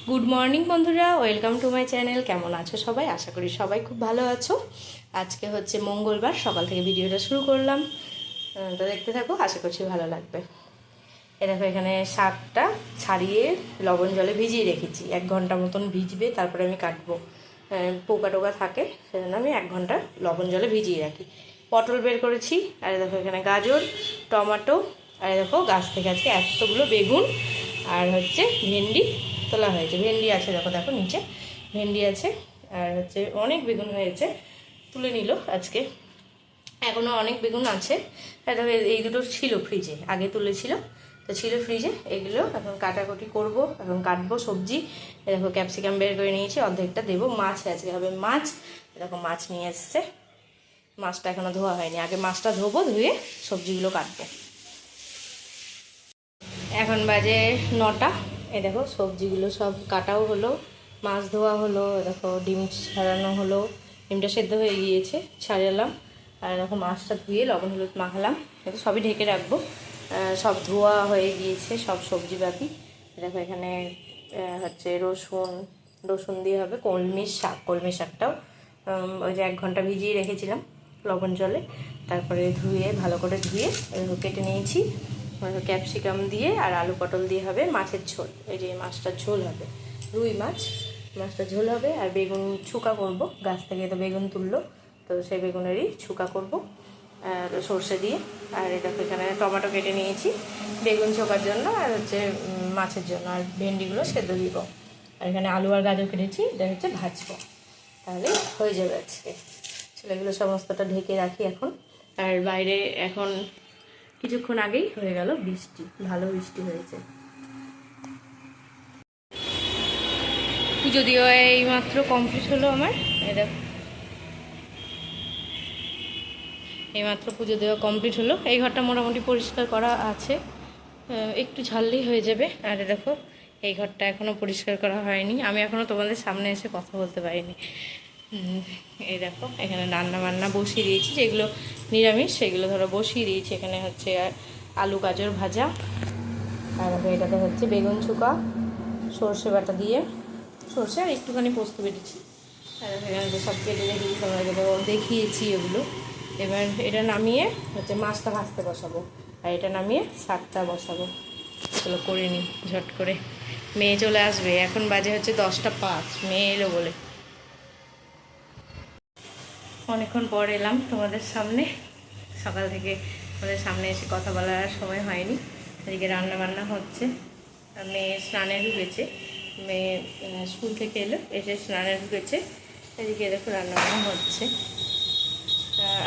Good morning বন্ধুরা, welcome to my channel. কেমন আছো সবাই? আশা করি সবাই খুব ভালো আছো। আজকে হচ্ছে মঙ্গলবার, সকাল থেকে ভিডিওটা শুরু করলাম, তো দেখতে থাকো, আশা করছি ভালো লাগবে। এ দেখো, এখানে শাকটা ছাড়িয়ে লবণ জলে ভিজিয়ে রেখেছি, 1 ঘন্টা মতন ভিজবে, তারপরে আমি কাটবো। পোকা টোকা থাকে, সেজন্য আমি 1 ঘন্টা লবণ জলে ভিজিয়ে রাখি। পটল বের করেছি, আর দেখো এখানে গাজর, টমেটো, আর দেখো গাছ থেকে আজকে এতগুলো বেগুন আর হচ্ছে ভেন্ডি তোলা হয়েছে। ভেন্ডি আছে, দেখো দেখো নিচে ভেন্ডি আছে, আর হচ্ছে অনেক বেগুন হয়েছে, তুলে নিল আজকে। এখনও অনেক বেগুন আছে। দেখো এই দুটো ছিল ফ্রিজে, আগে তুলেছিল তো ছিল ফ্রিজে। এগুলো এখন কাটাকুটি করব, এখন কাটবো সবজি। দেখো ক্যাপসিকাম বের করে নিয়েছি, অর্ধেকটা দেবো। মাছ আজকে হবে মাছ, দেখো মাছ নিয়ে এসছে। মাছটা এখনও ধোয়া হয়নি, আগে মাছটা ধোবো, ধুয়ে সবজিগুলো কাটবো। এখন বাজে 9টা। এই দেখো সবজিগুলো সব কাটাও হলো, মাছ ধোয়া হলো, দেখো ডিম ছাড়ানো হলো, ডিমটা সেদ্ধ হয়ে গিয়েছে, ছাড়ালাম। আর দেখো মাছটা ধুয়ে লবণ হলুদ মাখালাম, এটা সবই ঢেকে রাখবো। সব ধোয়া হয়ে গিয়েছে, সব সবজি বাকি। দেখো এখানে হচ্ছে রসুন দিয়ে হবে কলমি শাকটাও ওই যে 1 ঘন্টা ভিজিয়ে রেখেছিলাম লবণ জলে, তারপরে ধুয়ে ভালো করে ধুয়ে কেটে নিয়েছি। ক্যাপসিকাম দিয়ে আর আলু পটল দিয়ে হবে মাছের ঝোল। এই যে মাছটার ঝোল হবে, রুই মাছটা ঝোল হবে। আর বেগুন ছুকা করব, গাছ থেকে তো বেগুন তুললো, তো সেই বেগুনেরই ছুকা করব আর সর্ষে দিয়ে। আর এটা এখানে টমেটো কেটে নিয়েছি বেগুন ছোকার জন্য, আর হচ্ছে মাছের জন্য, আর ভেন্ডিগুলো সেদ্ধ দিব। আর এখানে আলু আর গাজর কেটেছি, এটা হচ্ছে ভাজবো, তাহলে হয়ে যাবে আজকে। ছেলেগুলো সমস্তটা ঢেকে রাখি এখন। আর বাইরে এখন কিছুক্ষণ আগেই হয়ে গেল বৃষ্টি, ভালো বৃষ্টি হয়েছে। পুজো দিয়ে এইমাত্র কমপ্লিট হলো আমার। এইমাত্র পুজো দেওয়া কমপ্লিট হলো। এই ঘরটা মোটামুটি পরিষ্কার করা আছে, একটু ঝাললেই হয়ে যাবে। আর দেখো এই ঘরটা এখনও পরিষ্কার করা হয়নি, আমি এখনও তোমাদের সামনে এসে কথা বলতে পারিনি। এই দেখো এখানে রান্না বান্না বসিয়ে দিয়েছি, যেগুলো নিরামিষ সেগুলো ধরো বসিয়ে দিয়েছি। এখানে হচ্ছে আলু গাজর ভাজা, আর এটাতে হচ্ছে বেগুন চুকা সর্ষে বাটা দিয়ে, সর্ষে আর একটুখানি পোস্ত বেটেছি। আর এখানে যে সব কেটে রেখেছি তোমাদেরকে তো দেখিয়েছি এগুলো। এবার এটা নামিয়ে হচ্ছে মাছটা ভাজতে বসাবো, আর এটা নামিয়ে শাকটা বসাবো। চলো করে নিই ঝট করে, মেয়ে চলে আসবে। এখন বাজে হচ্ছে 10টা 5, মেয়ে এলো বলে। অনেকক্ষণ পর এলাম তোমাদের সামনে, সকাল থেকে তোমাদের সামনে এসে কথা বলার সময় হয়নি। এদিকে রান্না বান্না হচ্ছে, মেয়ে স্নানে ঢুকেছে, মেয়ে স্কুল থেকে এলো, এসে স্নানে ঢুকেছে। এদিকে দেখো রান্নাবান্না হচ্ছে।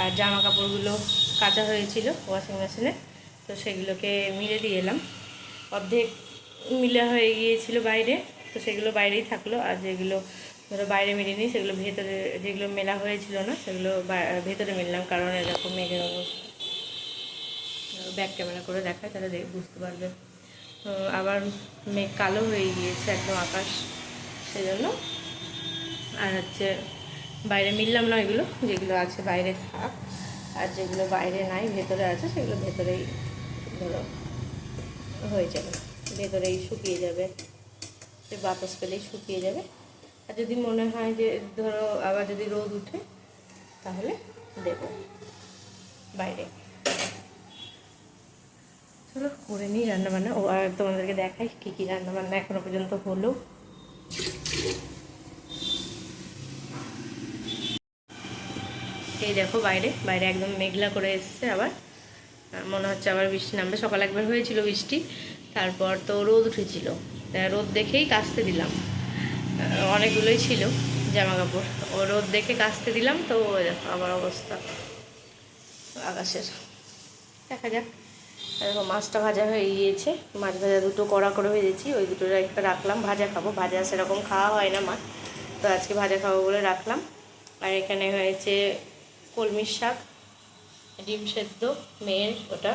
আর জামা কাপড়গুলো কাচা হয়েছিল ওয়াশিং মেশিনে, তো সেগুলোকে মিলে দিয়ে এলাম। অর্ধেক মিলা হয়ে গিয়েছিল বাইরে, তো সেগুলো বাইরেই থাকলো। আর যেগুলো ধরো বাইরে মিলিনি, সেগুলো ভেতরে, যেগুলো মেলা হয়েছিল না সেগুলো ভেতরে মিললাম। কারণ এরকম মেঘের অবস্থা, ব্যাক ক্যামেরা করে দেখায় তাহলে বুঝতে পারবে। আবার মেঘ কালো হয়ে গিয়েছে একদম আকাশ, সেজন্য। আর হচ্ছে বাইরে মিললাম না, এগুলো যেগুলো আছে বাইরে থাক, আর যেগুলো বাইরে নাই ভেতরে আছে সেগুলো ভেতরেই ধরো হয়ে যাবে, ভেতরেই শুকিয়ে যাবে, সে বাতাস পেলেই শুকিয়ে যাবে। আর যদি মনে হয় যে ধরো আবার যদি রোদ উঠে তাহলে দেব বাইরে। চলো করে নিই রান্নাবান্না। ও আর তোমাদেরকে দেখাই কী কী রান্নাবান্না এখনো পর্যন্ত হলো। এই দেখো বাইরে বাইরে একদম মেঘলা করে এসছে, আবার মনে হচ্ছে আবার বৃষ্টি নামবে। সকালে একবার হয়েছিল বৃষ্টি, তারপর তো রোদ উঠেছিল, রোদ দেখেই কাচতে দিলাম। অনেকগুলোই ছিল জামা কাপড়, ও রোদ দেখে কাচতে দিলাম, তো দেখো আবার অবস্থা আকাশের। দেখা যাক। দেখো মাছটা ভাজা হয়ে গিয়েছে, মাছ ভাজা দুটো কড়া করে ভেজেছি, ওই দুটো একটা রাখলাম, ভাজা খাবো। ভাজা সেরকম খাওয়া হয় না মাছ, তো আজকে ভাজা খাবো বলে রাখলাম। আর এখানে হয়েছে কলমির শাক, ডিম সেদ্ধ, মেয়ের ওটা,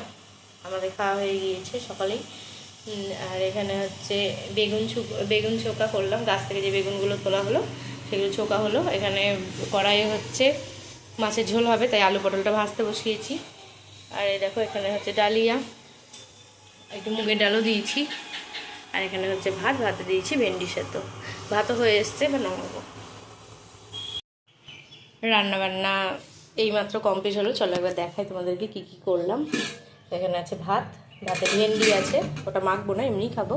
আমাদের খাওয়া হয়ে গিয়েছে সকালেই। আর এখানে হচ্ছে বেগুন চোকা করলাম, গাছ থেকে যে বেগুনগুলো তোলা হলো সেগুলো চোকা হলো। এখানে কড়াইয়ে হচ্ছে মাছের ঝোল হবে, তাই আলু পটলটা ভাজতে বসিয়েছি। আর এই দেখো এখানে হচ্ছে ডালিয়া, একটু মুগের ডালও দিয়েছি, আর এখানে হচ্ছে ভাতে দিয়েছি ভেন্ডি সেদ্ধ। ভাতও হয়ে এসছে, এবার নামাবো। রান্নাবান্না এইমাত্র কমপ্লিট হলো। চলো একবার দেখাই তোমাদেরকে কি কি করলাম। এখানে আছে ভাতে ভেন্ডি আছে, ওটা মাখবো না, এমনি খাবো।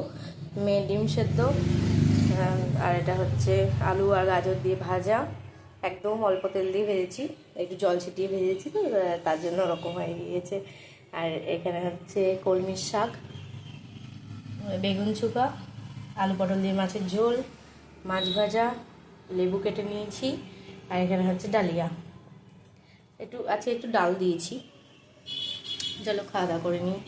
মেয়ে ডিম সেদ্ধ, আর এটা হচ্ছে আলু আর গাজর দিয়ে ভাজা, একদম অল্প তেল দিয়ে ভেজেছি, একটু জল ছিটিয়ে ভেজেছি তো তার জন্য ওরকম হয়ে গিয়েছে। আর এখানে হচ্ছে কলমির শাক, বেগুন চোখা, আলু পটল দিয়ে মাছের ঝোল, মাছ ভাজা, লেবু কেটে নিয়েছি। আর এখানে হচ্ছে ডালিয়া, একটু ডাল দিয়েছি। চলো খাওয়া দাওয়া করে নিই।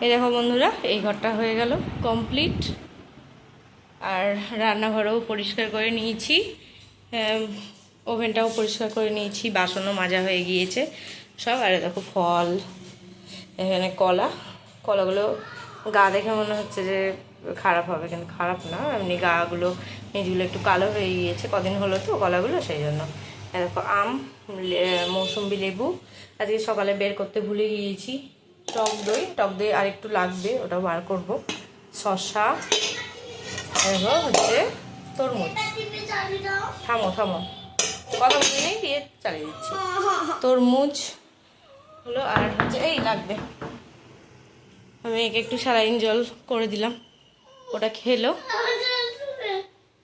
এই দেখো বন্ধুরা, এই ঘরটা হয়ে গেল কমপ্লিট। আর রান্নাঘরও পরিষ্কার করে নিয়েছি, ওভেনটাও পরিষ্কার করে নিয়েছি, বাসনও মাজা হয়ে গিয়েছে সব। আর দেখো ফল, এখানে কলাগুলো গা দেখে মনে হচ্ছে যে খারাপ হবে, কিন্তু খারাপ না, এমনি গাগুলো মেজগুলো একটু কালো হয়ে গিয়েছে, কদিন হলো তো কলাগুলো, সেই জন্য। দেখো আম, মৌসুম্বি লেবু আজকে সকালে বের করতে ভুলে গিয়েছি। টক দই আর একটু লাগবে, ওটাও বার করবো। শসা, দেখো হচ্ছে তরমুজ। থামো কথা বলে নেই, দিয়ে চালিয়ে দিচ্ছি। তরমুজ হলো, আর হচ্ছে এই লাগবে। আমি একে একটু স্যালাইন জল করে দিলাম, ওটা খেলো।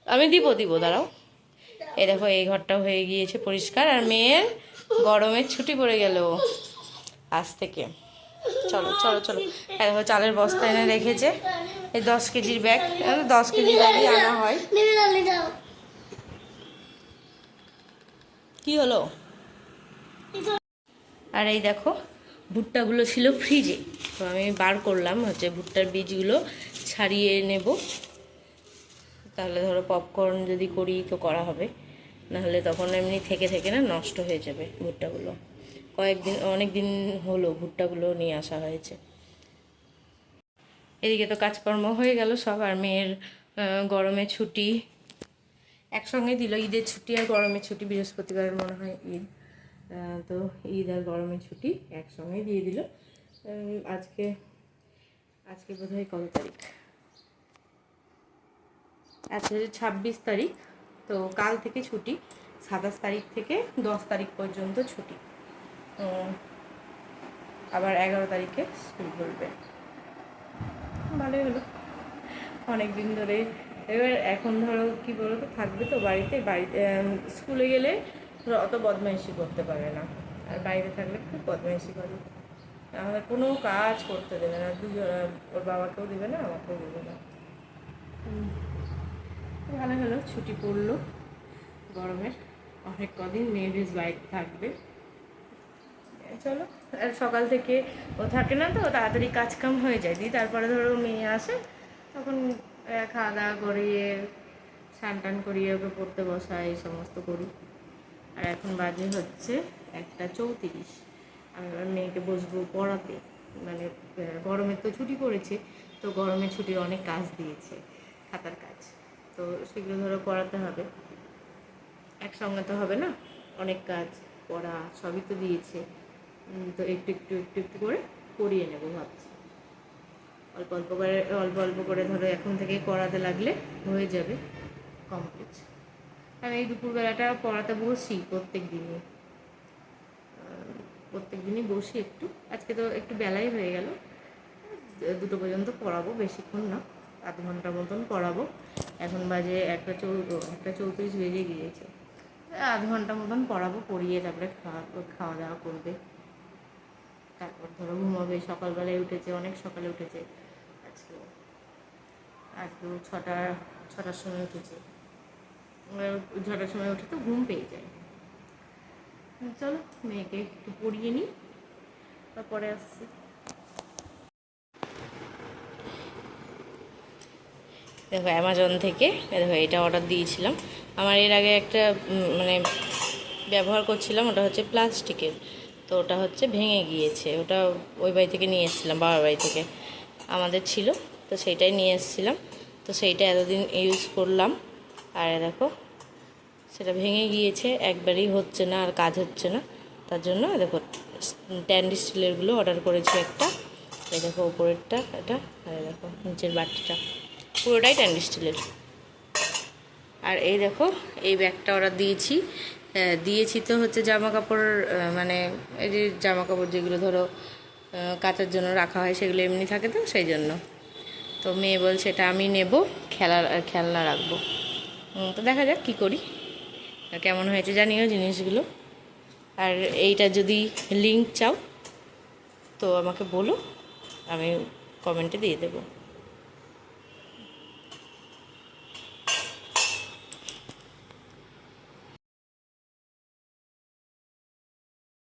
আমি দিব দাঁড়াও। এই দেখো এই ঘরটা হয়ে গিয়েছে পরিষ্কার। আর মেয়ের গরমের ছুটি পড়ে গেল আজ থেকে। চলো দেখো চালের বস্তা এনে রেখেছে, এই 10 কেজির ব্যাগ, 10 কেজির ব্যাগই আনা হয়। কি হলো? আর এই দেখো ভুট্টাগুলো ছিল ফ্রিজে, তো আমি বার করলাম, হচ্ছে ভুট্টার বীজগুলো ছাড়িয়ে নেব। তাহলে ধরো পপকর্ন যদি করি তো করা হবে, নাহলে তখন এমনি থেকে না নষ্ট হয়ে যাবে ভুট্টাগুলো। অনেক দিন হলো ভুট্টাগুলো নিয়ে আসা হয়েছে। এদিকে তো কাজকর্ম হয়ে গেল সব। আর মেয়ের গরমের ছুটি একসঙ্গে দিল, ঈদের ছুটি আর গরমের ছুটি, বৃহস্পতিবার মনে হয় ঈদ, তো ঈদ আর গরমের ছুটি একসঙ্গেই দিয়ে দিল। আজকে বোধহয় কত তারিখ? আজকে 26 তারিখ, তো কাল থেকে ছুটি, 27 তারিখ থেকে 10 তারিখ পর্যন্ত ছুটি, আবার 11 তারিখে স্কুল খুলবে। ভালোই হলো, অনেক দিন ধরে। এবার এখন ধরো কি বলো তো, থাকবে তো বাড়িতে স্কুলে গেলে ধরো অত বদমাইশি করতে পারে না, আর বাইরে থাকলে খুব বদমাইশি করে। আমাদের কোনো কাজ করতে দেবে না, ওর বাবাকেও দেবে না, আমাকেও দেবে না। ভালো হলো ছুটি পড়লো গরমের, অনেক কদিন মেয়ে বেশ বাড়িতে থাকবে। চলো, আর সকাল থেকে ও থাকে না তো, তাড়াতাড়ি কাজকাম হয়ে যায়, তারপরে ধরো মেয়ে আসে, তখন খাওয়া দাওয়া করিয়ে স্নান টান করিয়ে ওকে পড়তে বসা, এই সমস্ত করি। আর এখন বাজে হচ্ছে 1:34, আমি এবার মেয়েকে বসবো পড়াতে। মানে গরমের তো ছুটি পড়েছে, তো গরমের ছুটির অনেক কাজ দিয়েছে, খাতার কাজ, তো সেগুলো ধরো করাতে হবে, একসঙ্গে তো হবে না, অনেক কাজ পড়া সবই তো দিয়েছে। তো একটু একটু একটু একটু করে করিয়ে নেবো ভাবছি। অল্প অল্প করে ধরো এখন থেকে করাতে লাগলে হয়ে যাবে কমপ্লিট। আমি এই দুপুরবেলাটা পড়াতে বসি প্রত্যেক দিনই বসি একটু। আজকে তো একটু বেলাই হয়ে গেল, 2টো পর্যন্ত পড়াবো, বেশিক্ষণ না, আধ ঘন্টার মতন পড়াবো। এখন বাজে 1:34 বেজে গিয়েছে, আধ ঘন্টা মতন পড়াবো, পড়িয়ে তারপরে খাওয়া দাওয়া করবে, তারপর ধরো ঘুমাবে। সকালবেলায় উঠেছে, অনেক সকালে উঠেছে আজকেও 6টার সময় উঠেছে। 6টার সময় উঠে তো ঘুম পেয়ে যায়। চলো মেয়েকে একটু পড়িয়ে নিই, তারপরে আসছি। দেখো অ্যামাজন থেকে দেখো এটা অর্ডার দিয়েছিলাম। আমার এর আগে একটা মানে ব্যবহার করছিলাম, ওটা হচ্ছে প্লাস্টিকের, তো ওটা হচ্ছে ভেঙে গিয়েছে। ওটা ওই বাড়ি থেকে নিয়ে এসেছিলাম, বাবার বাড়ি থেকে আমাদের ছিল, তো সেইটাই নিয়ে এসেছিলাম। তো সেইটা এতদিন ইউজ করলাম, আর দেখো সেটা ভেঙে গিয়েছে, একবারই হচ্ছে না, আর কাজ হচ্ছে না। তার জন্য দেখো স্ট্যান্ড স্টিলেরগুলো অর্ডার করেছি একটা। এই দেখো উপরেরটা এটা, আর দেখো নিচের বাটিটা পুরোটাই স্ট্যান্ড স্টিলের। আর এই দেখো এই ব্যাগটা অর্ডার দিয়েছি তো হচ্ছে জামা কাপড়, মানে এই যে জামা কাপড় যেগুলো ধরো কাচার জন্য রাখা হয়, সেগুলো এমনি থাকে, তো সেই জন্য। তো মেয়ে বলছে এটা আমি নেব, খেলনা রাখবো। তো দেখা যাক কী করি, কেমন হয়েছে জানিও জিনিসগুলো। আর এইটা যদি লিঙ্ক চাও তো আমাকে বলো, আমি কমেন্টে দিয়ে দেবো।